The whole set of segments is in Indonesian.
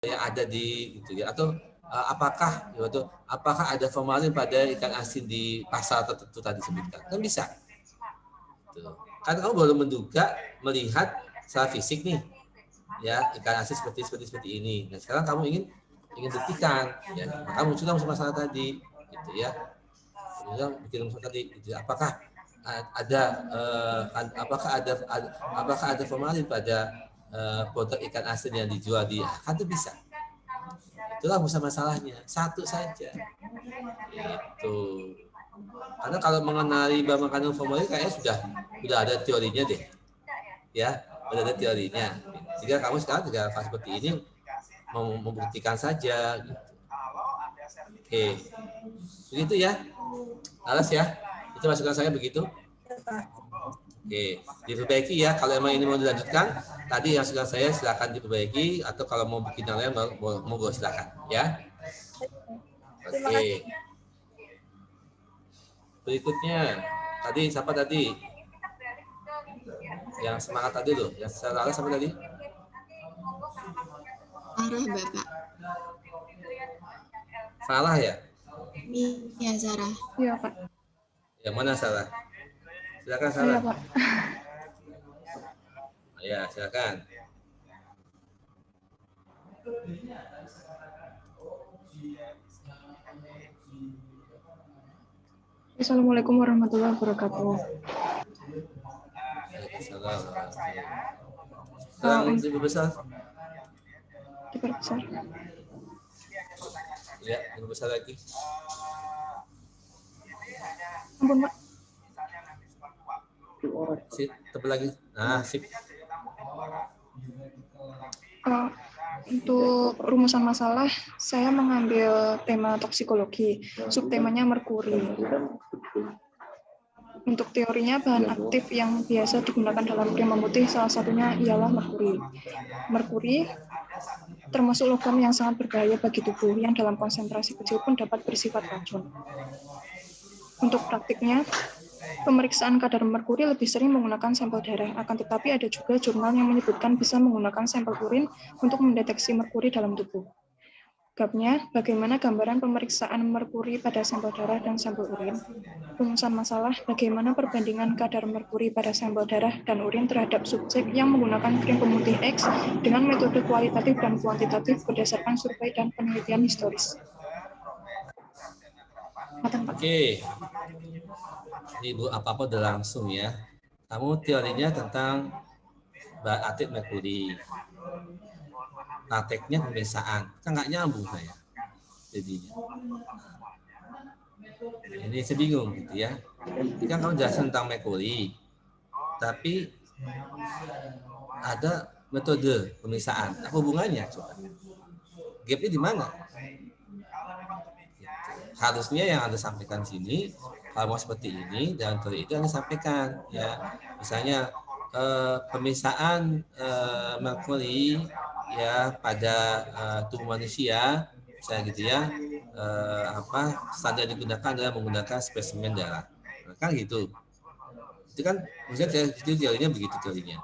yang ada di gitu ya, atau apakah ada formalin pada ikan asin di pasar tertentu tadi sebutkan, kan bisa. Tuh. Kan kamu baru menduga melihat secara fisik nih, ya ikan asin seperti ini. Nah sekarang kamu ingin buktikan, ya maka muncullah masalah tadi, gitu ya. Bikin masalah tadi, gitu. Ada apakah ada formalin pada produk ikan asin yang dijual di, kan itu bisa. Itulah masalahnya, satu saja. Itu. Karena kalau mengenali bahan makanan formalin kayaknya sudah ada teorinya deh. Ya, sudah ada teorinya. Jika kamu sekarang juga seperti ini membuktikan saja gitu. Oke. Begitu ya. Alas ya. Itu masukan saya begitu. Oke, diperbaiki ya. Kalau emang ini mau dilanjutkan, tadi yang sudah saya silakan diperbaiki, atau kalau mau bikin yang lain mau silakan ya. Oke. Berikutnya, tadi siapa tadi? Yang semangat tadi loh, yang salah siapa tadi? Sarah, Bapak. Salah ya? Iya, Sarah. Iya, Pak. Yang mana salah? Silakan Saya, salah. Pak. Ya, silakan. Assalamualaikum warahmatullahi wabarakatuh. Sekarang lebih besar. Diperbesar. Ya, lebih besar lagi. Ampun, Pak. Sip, tebal lagi. Nah, sip. Untuk rumusan masalah, saya mengambil tema toksikologi, subtemanya merkuri. Untuk teorinya, bahan aktif yang biasa digunakan dalam krim memutih salah satunya ialah merkuri. Merkuri termasuk logam yang sangat berbahaya bagi tubuh, yang dalam konsentrasi kecil pun dapat bersifat racun. Untuk praktiknya, pemeriksaan kadar merkuri lebih sering menggunakan sampel darah, akan tetapi ada juga jurnal yang menyebutkan bisa menggunakan sampel urin untuk mendeteksi merkuri dalam tubuh. Gapnya, bagaimana gambaran pemeriksaan merkuri pada sampel darah dan sampel urin? Rumusan masalah, bagaimana perbandingan kadar merkuri pada sampel darah dan urin terhadap subjek yang menggunakan krim pemutih X dengan metode kualitatif dan kuantitatif berdasarkan survei dan penelitian historis. Oke. Ini Bu, apa-apa udah langsung ya. Kamu teorinya tentang bahan aktif merkuri. Prakteknya pemeriksaan. Kan nggak nyambung saya. Jadinya. Ini saya bingung gitu ya. Ini kan kamu jelasin tentang merkuri. Tapi ada metode pemeriksaan. Apa hubungannya? Coba. Gapnya di mana? Harusnya yang Anda sampaikan sini, kalau mau seperti ini, dan teori itu Anda sampaikan. Ya. Misalnya, pemeriksaan merkuri ya pada tubuh manusia, misalnya gitu ya, standar digunakan adalah menggunakan spesimen darah. Nah, kan gitu. Itu kan, misalnya teorinya begitu teorinya.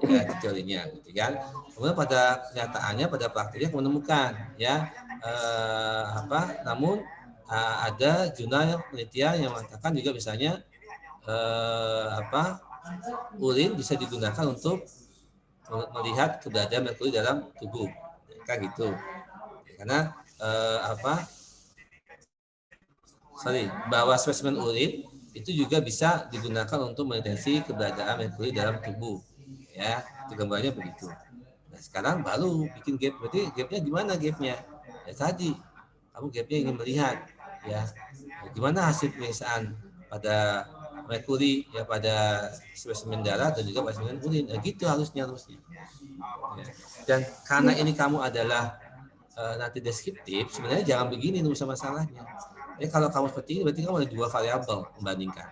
Ya, teorinya gitu kan. Kemudian pada kenyataannya, pada praktiknya menemukan ya namun ada jurnal penelitian yang mengatakan juga misalnya urin bisa digunakan untuk melihat keberadaan merkuri dalam tubuh, kan gitu. Karena bahwa spesimen urin itu juga bisa digunakan untuk mendeteksi keberadaan merkuri dalam tubuh, ya itu gambarnya begitu. Nah sekarang baru bikin gap, berarti gapnya di mana gapnya? Ya tadi kamu gapnya ingin melihat ya gimana hasil pemeriksaan pada merkuri ya pada spesimen darah dan juga spesimen urin. Nah, gitu harusnya. Ya. Dan karena ini kamu adalah nanti deskriptif, sebenarnya jangan begini rumus masalahnya. Kalau kamu seperti ini berarti kamu ada dua variabel membandingkan.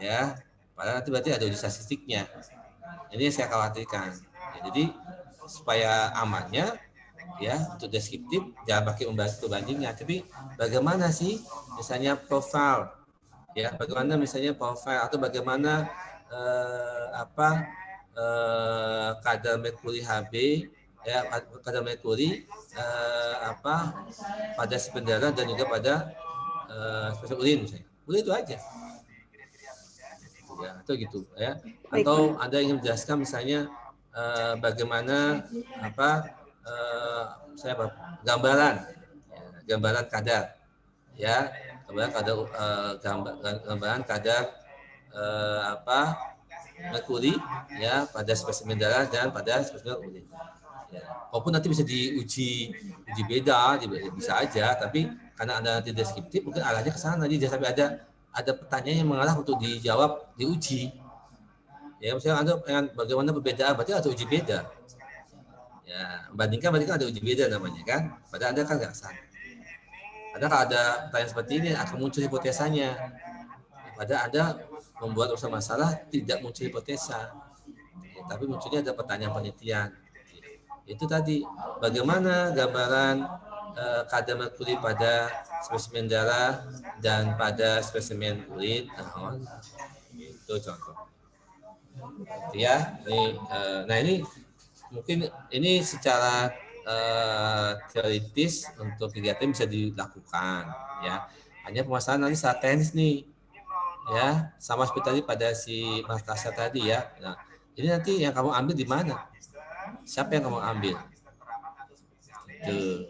Ya, padahal nanti berarti ada uji statistiknya. Ini yang saya khawatirkan. Ya, jadi supaya amannya ya untuk deskriptif jangan pakai perbandingan, tapi bagaimana sih misalnya profil ya, bagaimana misalnya profil atau bagaimana kadar merkuri Hb ya kadar merkuri pada spesimen darah dan juga pada spesimen urin misalnya. Udah itu aja. Ya, atau gitu ya. Baik, Atau Pak. Anda ingin menjelaskan misalnya bagaimana saya gambaran ya, gambaran kadar ya, gambaran kadar merkuri ya pada spesimen darah dan pada spesimen urin. Ya. Walaupun nanti bisa uji beda, bisa aja, tapi karena Anda nanti deskriptif, mungkin arahnya ke sana. Jadi sampai ada pertanyaan yang mengarah untuk dijawab, diuji. Ya, misalnya Anda pengen bagaimana perbedaan, berarti ada uji beda. Ya, bandingkan ada uji beda namanya kan. Padahal Anda kan nggak sana. Padahal kalau ada pertanyaan seperti ini akan muncul hipotesanya. Padahal Anda membuat urusan masalah tidak muncul hipotesa. Ya, tapi munculnya ada pertanyaan penelitian. Itu tadi bagaimana gambaran kadar merkuri pada spesimen darah dan pada spesimen urin. Itu contoh. Ya, ini mungkin ini secara teoritis untuk kegiatan bisa dilakukan ya. Hanya permasalahan nanti saat teknis nih ya, sama seperti tadi pada si Mas Tasya tadi ya. Nah, ini nanti yang kamu ambil di mana? Siapa yang kamu ambil? Tuh.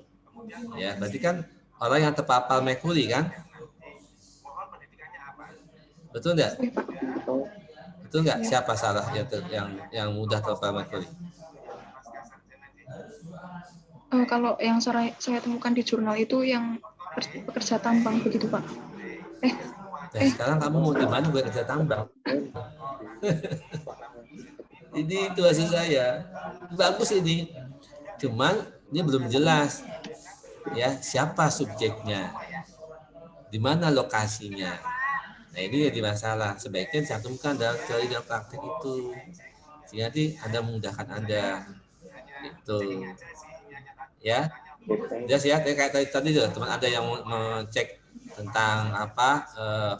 Ya, berarti kan orang yang terpapar merkuri kan? Betul enggak? Baik, Pak. Betul. Betul enggak? Ya. Siapa salah yang mudah terpapar merkuri? Kalau yang saya temukan di jurnal itu yang pekerja tambang begitu, Pak. Nah, sekarang kamu mau di mana gue kerja tambang? Ini itu hasil saya. Bagus ini. Cuman ini belum jelas ya siapa subjeknya, di mana lokasinya. Nah ini jadi masalah. Sebaiknya dicantumkan dalam teori dan praktek itu. Sehingga nanti Anda memudahkan Anda. Itu ya. Jelas ya, kayak tadi tuh teman ada yang mengecek tentang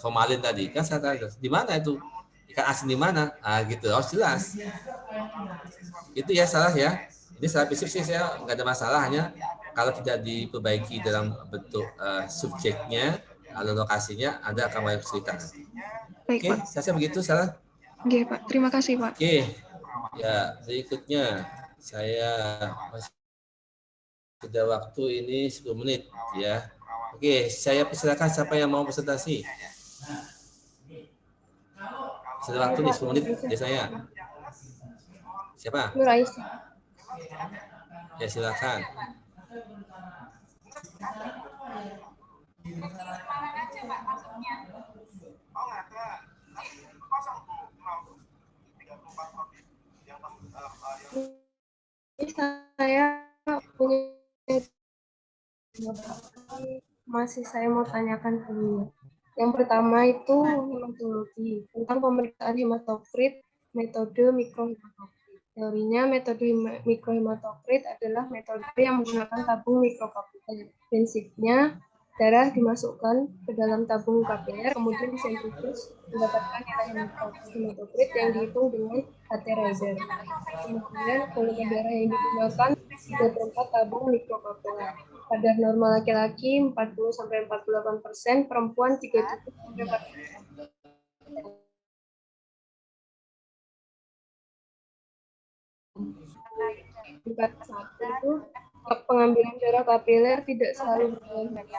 formalin tadi. Kan saya tanya, di mana itu? Ikan asin di mana? Ah gitu, harus jelas. Itu ya salah ya. Ini salah fisik sih saya nggak ada masalah, hanya kalau tidak diperbaiki dalam bentuk subjeknya, lalu lokasinya, Anda akan banyak kesulitan. Baik, Oke, Pak. saya begitu salah. Oke, Pak. Terima kasih, Pak. Oke, ya berikutnya saya masih ada waktu ini 10 menit ya. Oke, saya persilakan siapa yang mau presentasi. Sudah waktu nih 10 menit ya saya. Siapa? Nur Aisyah. Ya silakan. Ini saya punya masih saya mau tanyakan dulu. Yang pertama itu hematologi tentang pemeriksaan hematokrit metode mikrohematokrit. Teorinya metode mikrohematokrit adalah metode yang menggunakan tabung mikrokapiler. Prinsipnya darah dimasukkan ke dalam tabung kapiler, kemudian disentrifuge mendapatkan nilai hematokrit yang dihitung dengan HT Rider. Kemudian volume darah yang digunakan 3/4 tabung mikrokapiler. Kadar normal laki-laki 40-48%, perempuan 37-40%. Tingkat 1 itu pengambilan darah kapiler tidak selalu berjalan. Ada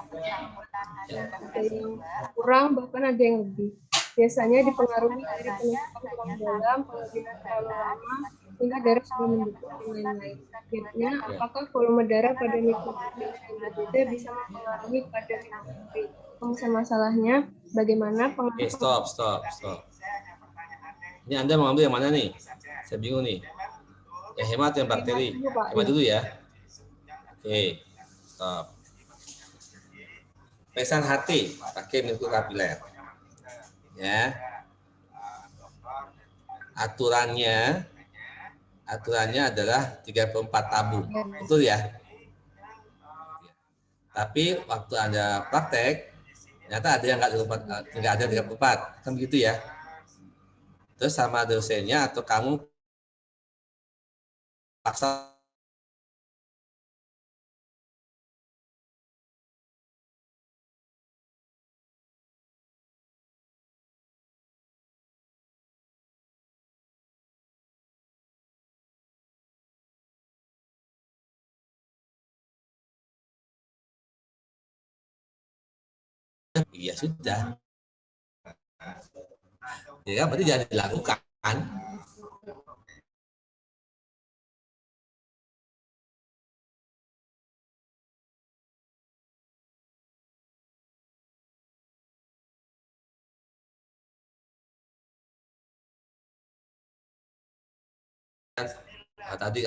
yang kurang, bahkan ada yang lebih. Biasanya dipengaruhi dari penumpukan kurang dalam, pengambilan terlalu lama, sehingga darah sudah mendukung dan lain-lain. Akhirnya, apakah volume darah pada mikrokapiler yang berbeda bisa mempengaruhi kadar hematokrit? Kemudian masalahnya, bagaimana Oke, stop. Ini Anda mau ambil yang mana nih? Saya bingung nih. Ya hemat yang bakteri. Hemat dulu ya. Oke, stop. Pesan HT pakai mikrokapiler. Ya. Aturannya adalah 34 tabung. Betul ya? Tapi waktu Anda praktek, ternyata ada yang nggak ada 34. Kan begitu ya? Terus sama dosennya atau kamu paksa kan iya sudah. Ya kan berarti jangan dilakukan. Tadi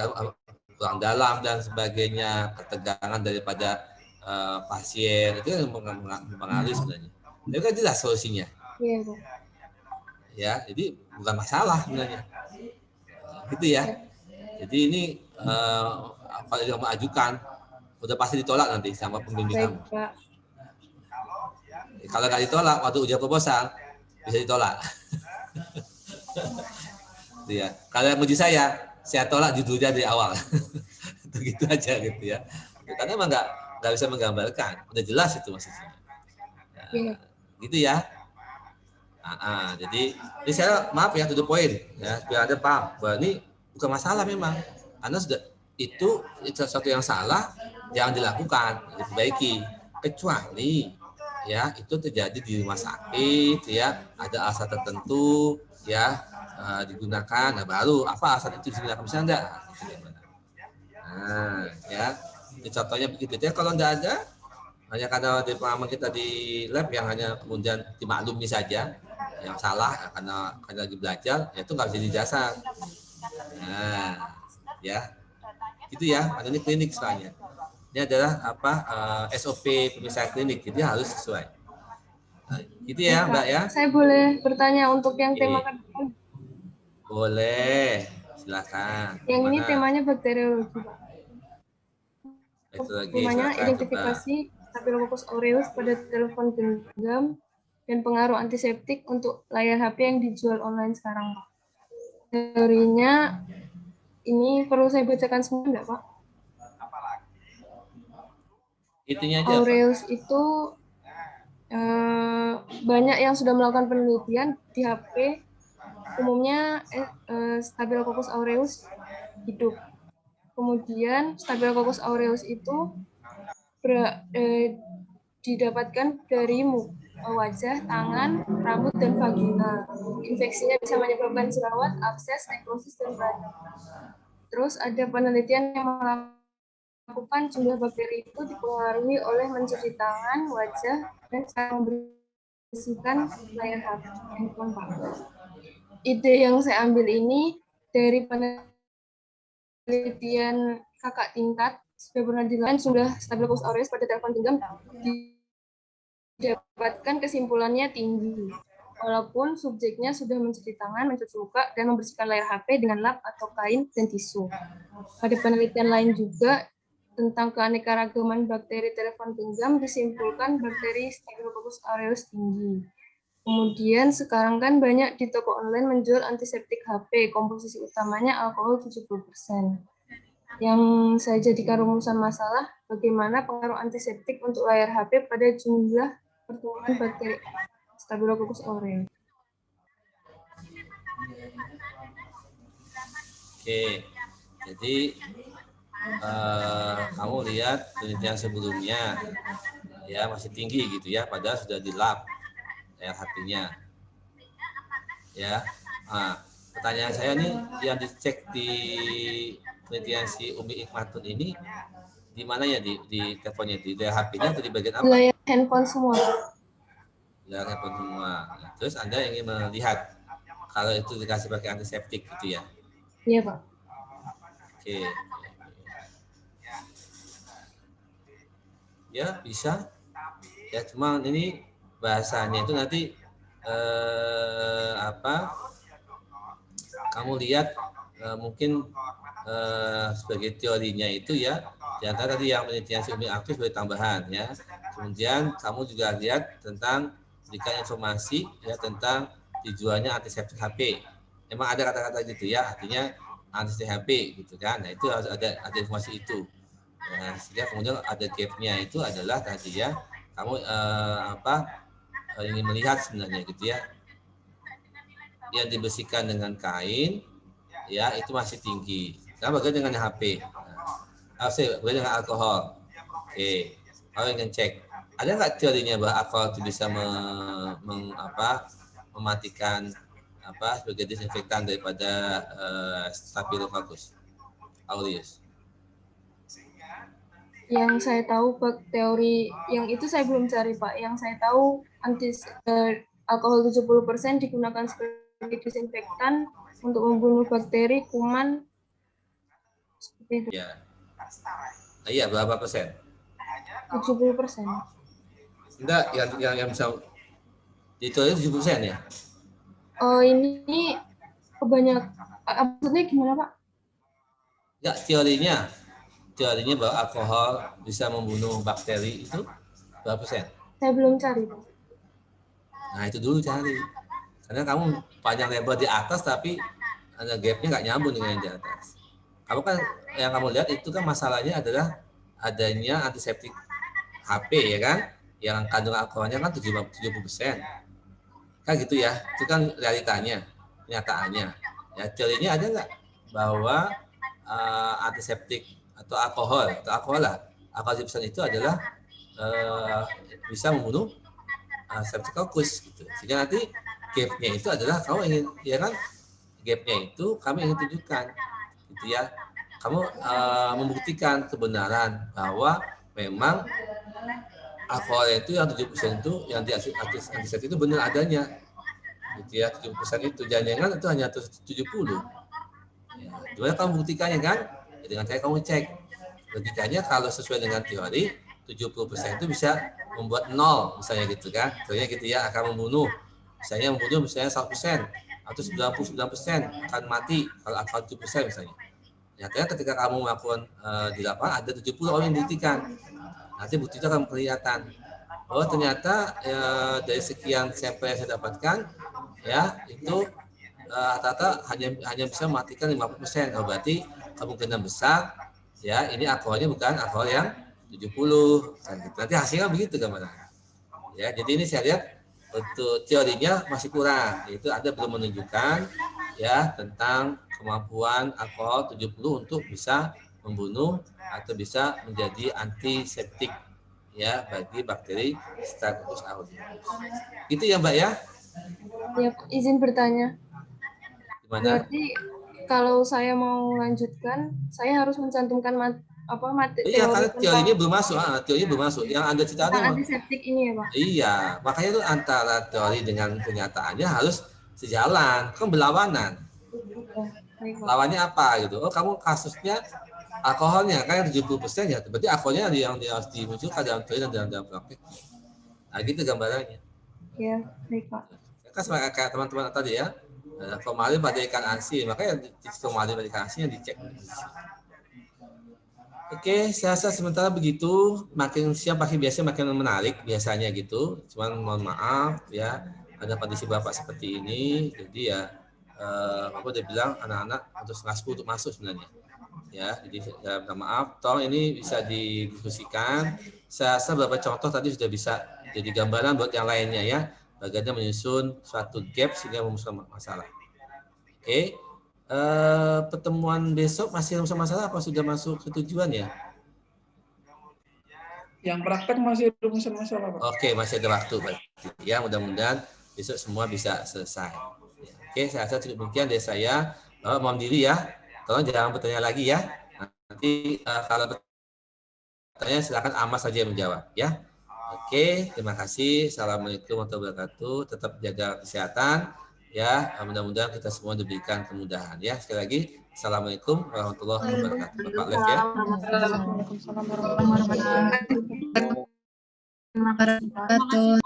kurang dalam dan sebagainya, ketegangan daripada pasien itu yang mempengaruhi sebenarnya. Itu kan jelas solusinya. Iya, Pak. Ya, jadi bukan masalah sebenarnya. Gitu ya. Jadi ini kalau kamu ajukan udah pasti ditolak nanti sama pembimbing Baik, kamu. Pak. Kalau nggak ditolak waktu ujian proposal bisa ditolak. Ya. Kalau yang uji saya tolak judulnya dari awal. Begitu aja gitu ya. Karena emang nggak bisa menggambarkan, udah jelas itu maksudnya. Nah, Iya. gitu ya. Jadi ini saya maaf ya to the point ya, biar ada paham bahwa ini bukan masalah memang, karena sudah itu sesuatu yang salah jangan dilakukan, diperbaiki, kecuali ya itu terjadi di rumah sakit ya, ada alasan tertentu ya digunakan, nah baru apa alasan itu digunakan bisa enggak? Nah ya, ini contohnya begitu ya. Kalau enggak ada, hanya karena di pengalaman kita di lab yang hanya kemudian dimaklumi saja, yang salah karena lagi belajar, ya itu nggak bisa dijasa. Nah, ya, itu ya. Karena ini klinik soalnya. Ini adalah apa SOP pemisahan klinik, jadi harus sesuai. Nah, gitu ya, Mbak ya. Saya boleh bertanya untuk yang tema Oke. kedua? Boleh, silakan. Yang ini Mana? temanya bakteriologi, Pak. Itu lagi, Temanya silakan coba. identifikasi Staphylococcus aureus pada telepon genggam dan pengaruh antiseptik untuk layar HP yang dijual online sekarang, Pak. Teorinya ini perlu saya bacakan semua enggak, Pak? Itunya aja, Pak. Aureus itu banyak yang sudah melakukan penelitian di HP. Umumnya Staphylococcus aureus hidup. Kemudian Staphylococcus aureus itu didapatkan dari wajah, tangan, rambut, dan vagina. Infeksinya bisa menyebabkan jerawat, abses, nekrosis, dan radang. Terus ada penelitian yang melakukan jumlah bakteri itu dipengaruhi oleh mencuci tangan, wajah, dan cara membersihkan layar HP, handphone, Pak. Ide yang saya ambil ini dari penelitian kakak tingkat sudah pernah dilakukan sudah Staphylococcus aureus pada telepon genggam didapatkan kesimpulannya tinggi. Walaupun subjeknya sudah mencuci tangan, mencuci muka, dan membersihkan layar HP dengan lap atau kain dan tisu. Pada penelitian lain juga tentang keanekaragaman bakteri telepon genggam disimpulkan bakteri Staphylococcus aureus tinggi. Kemudian sekarang kan banyak di toko online menjual antiseptik HP, komposisi utamanya alkohol 70%. Yang saya jadikan rumusan masalah, bagaimana pengaruh antiseptik untuk layar HP pada jumlah pertumbuhan bakteri Staphylococcus aureus. Oke, jadi kamu lihat penelitian sebelumnya ya masih tinggi gitu ya, padahal sudah di lab layar HP-nya ya. Pertanyaan saya nih yang dicek di penelitian si Umi Ikmatun ini di mana ya, di teleponnya, di layar HP-nya atau di bagian apa? Layar handphone semua. Layar handphone semua. Nah, terus Anda ingin melihat kalau itu dikasih pakai antiseptik gitu ya? Iya, Pak. Oke. Ya bisa. Ya cuma ini bahasanya itu nanti kamu lihat mungkin sebagai teorinya itu ya, di antara tadi yang penelitian semi aktif sebagai tambahan ya. Kemudian kamu juga lihat tentang berikan informasi ya tentang dijualnya antiseptik HP. Memang ada kata-kata gitu ya, artinya antiseptik HP gitu kan. Nah itu harus ada informasi itu. Nah, sehingga kemudian ada gap-nya itu adalah tadi ya, kamu ingin melihat sebenarnya gitu ya, yang dibersihkan dengan kain ya itu masih tinggi. Nah, bagaimana dengan HP? Bagaimana dengan alkohol? Oke, kalau ingin cek Ada nggak teorinya bahwa alkohol itu bisa mematikan sebagai disinfektan daripada Staphylococcus aureus? Yang saya tahu teori yang itu saya belum cari Pak. Yang saya tahu alkohol 70% digunakan sebagai disinfektan untuk membunuh bakteri, kuman, seperti itu. Ya. Iya, berapa persen? 70%. Enggak, yang bisa itu 70% ya? Oh, ini kebanyakan, maksudnya gimana Pak? Enggak, teorinya bahwa alkohol bisa membunuh bakteri itu berapa persen? Saya belum cari Pak. Nah itu dulu cari, karena kamu panjang lebar di atas tapi ada gapnya nggak nyambung dengan yang di atas. Kamu kan yang kamu lihat itu kan masalahnya adalah adanya antiseptik HP ya kan, yang kandungan alkoholnya kan 70%. Kan gitu ya, itu kan realitanya, kenyataannya. Ya teorinya ada nggak bahwa antiseptik atau alkohol lah, alkohol 70% itu adalah bisa membunuh Streptococcus gitu. Sehingga nanti gapnya itu adalah kamu ingin, ya kan, gapnya itu kami ingin tunjukkan gitu ya, kamu membuktikan kebenaran bahwa memang alkohol itu yang 70% itu yang di antiseptik itu benar adanya gitu ya, 70% itu jangan itu hanya 70. Ya, gimana kamu buktikannya kan? Ya, dengan cara kamu cek logikanya, kalau sesuai dengan teori 70% itu bisa membuat nol misalnya gitu kan, contohnya gitu ya, akan membunuh misalnya 100% atau 99% akan mati kalau alkohol 7% misalnya. Nyatanya ketika kamu melakukan di lapangan ada 70 orang yang dibuktikan, nanti bukti itu akan kelihatan bahwa ternyata dari sekian sampel yang saya dapatkan ya itu rata-rata hanya bisa mematikan 50%. Oh, berarti kemungkinan besar ya ini alkoholnya bukan alkohol yang 70 kan gitu. Nanti hasilnya begitu gambaran. Ya, jadi ini saya lihat untuk teorinya masih kurang. Itu Anda belum menunjukkan ya tentang kemampuan alkohol 70 untuk bisa membunuh atau bisa menjadi antiseptik ya bagi bakteri Staphylococcus aureus. Itu ya, Mbak ya? Ya, izin bertanya. Gimana? Berarti kalau saya mau lanjutkan, saya harus mencantumkan Iya, teori karena teorinya tentang belum masuk. Teorinya belum masuk. Yang Anda cerita tentang ada. antiseptik ini ya Pak. Iya, makanya itu antara teori dengan kenyataannya harus sejalan, kan berlawanan. Ya, baik Pak. Lawannya apa gitu? Oh, kamu kasusnya alkoholnya kan 70% ya, berarti alkoholnya yang harus dimunculkan dalam teori dan dalam praktik. Nah, gitu gambarannya. Ya, baik Pak. Kan sama kayak teman-teman tadi ya, formalin pada ikan asin, makanya formalin pada ikan asin yang dicek. Oke, saya rasa sementara begitu. Makin siang makin biasa makin menarik biasanya gitu. Cuman mohon maaf ya, ada kondisi bapak seperti ini. Jadi ya, bapak udah bilang anak-anak untuk setengah 10 untuk masuk sebenarnya. Ya, jadi saya minta maaf. Tolong ini bisa didiskusikan. Saya rasa beberapa contoh tadi sudah bisa jadi gambaran buat yang lainnya ya. Bagaimana menyusun suatu gap sehingga menyelesaikan masalah. Oke. Pertemuan besok masih masalah apa sudah masuk ke tujuan ya? Yang praktek masih rumusan masalah, Pak. Oke, masih ada waktu berarti. Ya, mudah-mudahan besok semua bisa selesai. Ya, oke, saya rasa cukup demikian dari saya. Mohon diri ya. Tolong jangan bertanya lagi ya. Nanti kalau bertanya silakan Amas saja yang menjawab ya. Oke, terima kasih. Assalamualaikum warahmatullahi wabarakatuh. Tetap jaga kesehatan ya. Mudah-mudahan kita semua diberikan kemudahan ya. Sekali lagi, assalamualaikum warahmatullahi wabarakatuh. Bapak Lev ya. Waalaikumsalam warahmatullahi wabarakatuh.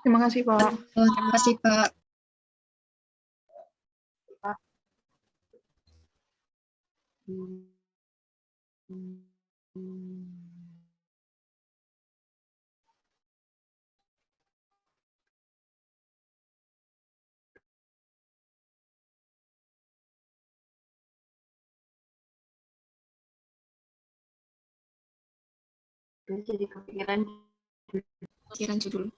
Terima kasih Pak. Terima kasih, Pak. Jadi kepikiran Pikiran judul.